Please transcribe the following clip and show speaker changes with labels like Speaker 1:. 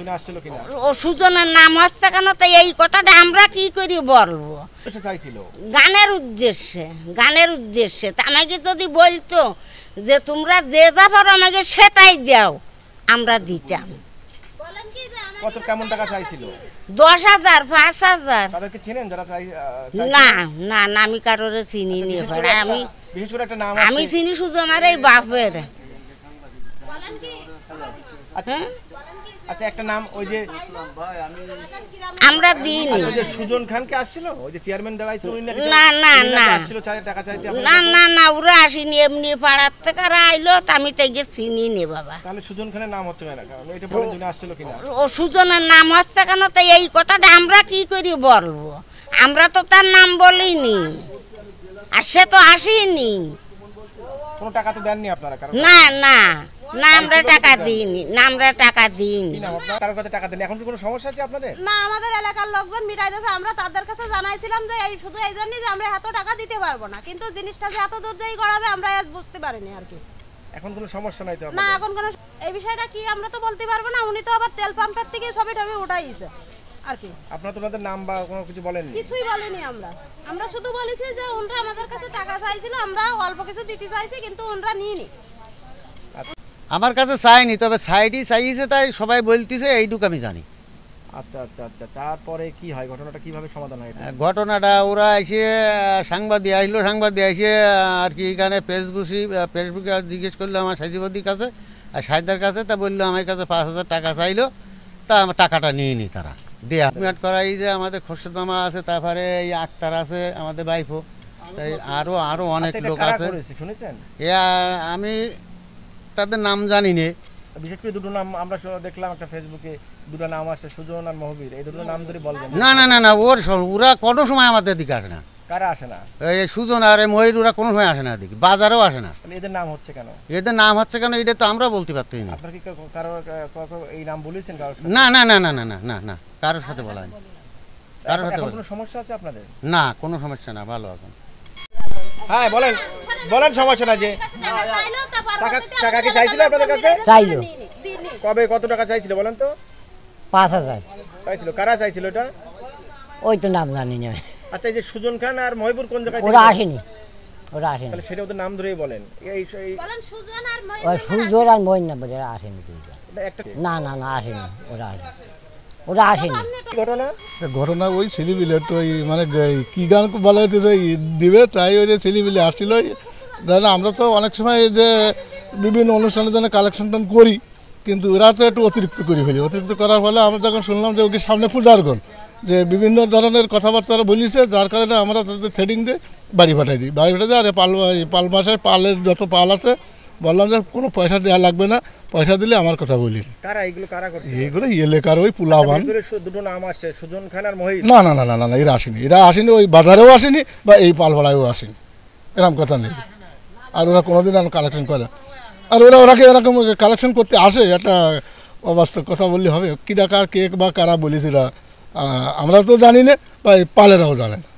Speaker 1: জন্য আসছিল কিনা?
Speaker 2: ও সুজনের নাম হচ্ছে কেন, তাই এই কথাটা আমরা কি করি বলবো?
Speaker 1: সে চাইছিল
Speaker 2: গানের উদ্দেশ্যে তা আমাকে যদি বলতো যে তোমরা যে যা পারো আমাকে সেটাই দাও, আমরা দিতাম।
Speaker 1: কত কেমন টাকা চাইছিল?
Speaker 2: 10,000, 5,000।
Speaker 1: তাদেরকে চিনেন যারা
Speaker 2: না না না, আমি কারোর চিনি নি। আমি
Speaker 1: বিশেষ করে একটা নাম
Speaker 2: আমি চিনি শুধু আমার এই বাপের।
Speaker 1: আচ্ছা একটা নাম ওই যে
Speaker 2: আমরা দিইনি।
Speaker 1: ওই যে সুজন খানকে আসছিল, ওই যে চেয়ারম্যান দেওয়াইছিল উনি নাকি?
Speaker 2: না না না
Speaker 1: আসছিল টাকা চাইতে?
Speaker 2: না না না, ওরা আসেনি, এমনি পাড়ার থেকে আইলো, আমি তাই চিনি নি বাবা।
Speaker 1: তাহলে সুজন খানের নাম হচ্ছে না, কারণ এটা বলেন জন্য আসছিল কিনা?
Speaker 2: ও সুজনের নাম হচ্ছে কেন, তাই এই কথাটা আমরা কি করি বলবো? আমরা তো তার নাম বলিনি, আর সে তো আসেনি।
Speaker 1: কোনো টাকা তো দেননি আপনারা?
Speaker 2: না না না, আমরা টাকা দিইনি। না, আমরা টাকা দিইনি।
Speaker 1: কারোর কাছে টাকা দেননি। এখন কি কোনো সমস্যা আছে আপনাদের?
Speaker 3: না, আমাদের এলাকার লোকজন মিটাই দিয়েছে। আমরা তাদের কাছে জানাইছিলাম যে এই শুধু এই জন্যই যে আমরা এত টাকা দিতে পারবো না, কিন্তু জিনিসটা যে এত দূর যাই করাবে আমরা আজ বুঝতে পারিনি আর কি।
Speaker 1: এখন কোনো সমস্যা নাই তো?
Speaker 3: না, এখন কোনো এই বিষয়টা কি আমরা তো বলতে পারবো না। উনি তো আবার তেল পাম্পের থেকে ছবি টবি উঠাইছে আর কি।
Speaker 1: আপনারা তো ওনাদের নাম বা কোনো কিছু বলেননি?
Speaker 3: কিছুই বলিনি আমরা শুধু বলেছি যে ওনরা আমাদের কাছে টাকা চাইছিল, আমরা অল্প কিছু দিতে চাইছি, কিন্তু ওনরা নিয়েনি।
Speaker 4: আমার কাছে চাইনি, তবে সাইডই চাইছে, তাই সবাই বলতেছে, এইটুকু আমি জানি।
Speaker 1: আচ্ছা আচ্ছা আচ্ছা, তারপরে কি হয়? ঘটনাটা কিভাবে সমাধান হয়?
Speaker 4: ঘটনাটা ওরা এসে সাংবাদিক আসলো, সাংবাদিক এসে আর কি এখানে ফেসবুকে জিজ্ঞেস করলো আমার সাইজিবদির কাছে আর সাইদার কাছে, তা বললো আমার কাছে 5,000 টাকা চাইলো, তা আমার টাকাটা নিয়ে নি তারা দেয়া করাই যে আমাদের খোরশেদ মামা আছে, তারপরে এই আক্তার আছে আমাদের বাইফো, তাই আরো অনেক লোক আছে।
Speaker 1: শুনেছেন?
Speaker 4: আমি তাদের নাম জানি না।
Speaker 1: বিশেষ করে দুটো নাম আমরা দেখলাম একটা ফেসবুকে, দুটো নাম আসছে, সুজন আর মহবীর। এই দুটো নাম ধরে বলবেন?
Speaker 4: না না না না, ওরা কোনো সময় আমাদের দিকে আসে না।
Speaker 1: কারা আসে না?
Speaker 4: এই সুজন আর মহির ওরা কোনো সময় আসে না দিকে, বাজারেও আসে না।
Speaker 1: এদের নাম হচ্ছে কেন?
Speaker 4: এদের নাম হচ্ছে কেন এটা তো আমরা বলতে পারতেই না।
Speaker 1: আপনার কি কারো এই নাম বলেছেন কারোর?
Speaker 4: না না না না না না না না, কারোর সাথে বলা হয়নি। কারোর সাথে
Speaker 1: কোনো সমস্যা আছে আপনাদের?
Speaker 4: না, কোনো সমস্যা না, ভালো এখন।
Speaker 1: হ্যাঁ বলেন বলেন, সমস্যা না। যে টাকা কি চাইছিল আপনাদের কাছে?
Speaker 5: চাইলো।
Speaker 1: কবে কত টাকা চাইছিল বলেন তো?
Speaker 5: 5,000
Speaker 1: চাইছিল। কারা চাইছিল এটা?
Speaker 5: ওই তো নাম জানি না।
Speaker 1: আচ্ছা, এই যে সুজন খান আর মহিবুর কোন জায়গায়?
Speaker 5: ওরা আসেনি।
Speaker 1: তাহলে সেটা ওদের নাম ধরেই বলেন।
Speaker 3: বলেন সুজন আর
Speaker 5: ওই সুজোর আর মইন না বলে আসেনি। না না না, আসেনি, ওরা আসেনি।
Speaker 6: ঘটনা ওই ছেলেপিলে তো মানে কি গান বলা হইতেছে দিবে, তাই ওই যে ছেলেপিলে আসছিল। দাদা আমরা তো অনেক সময় যে বিভিন্ন অনুষ্ঠানের জন্য কালেকশন করি, কিন্তু ওরা তো একটু অতিরিক্ত করি ফেলি। অতিরিক্ত করার ফলে আমরা যখন শুনলাম যে ওকে সামনে পূজারগণ যে বিভিন্ন ধরনের কথাবার্তা বলিছে, যার কারণে আমরা তাদের থ্রেডিং দিয়ে বাড়ি পাঠাই দিই। আর পাল মাসের পালের যত পাল আছে বললাম যে কোনো পয়সা দেওয়া লাগবে না, পয়সা দিলে আমার কথা বলি। এইগুলো এলাকার ওই পুলাবান।
Speaker 1: দুটো নাম আসছে, সুজন খান আর মহিবুর।
Speaker 6: না না না না না, এরা আসেনি, ওই বাজারেও আসেনি বা এই পালপাড়ায়ও আসেনি, এরকম কথা নেই। আর ওরা কোনোদিন আর কালেকশন করে, আর ওরাকে এরকম কালেকশন করতে আসে, একটা অবাস্তব কথা বললে হবে? কী ডাকার কে বা কারা বলেছিল আমরা তো জানি না, বা এই পালেরাও জানে না।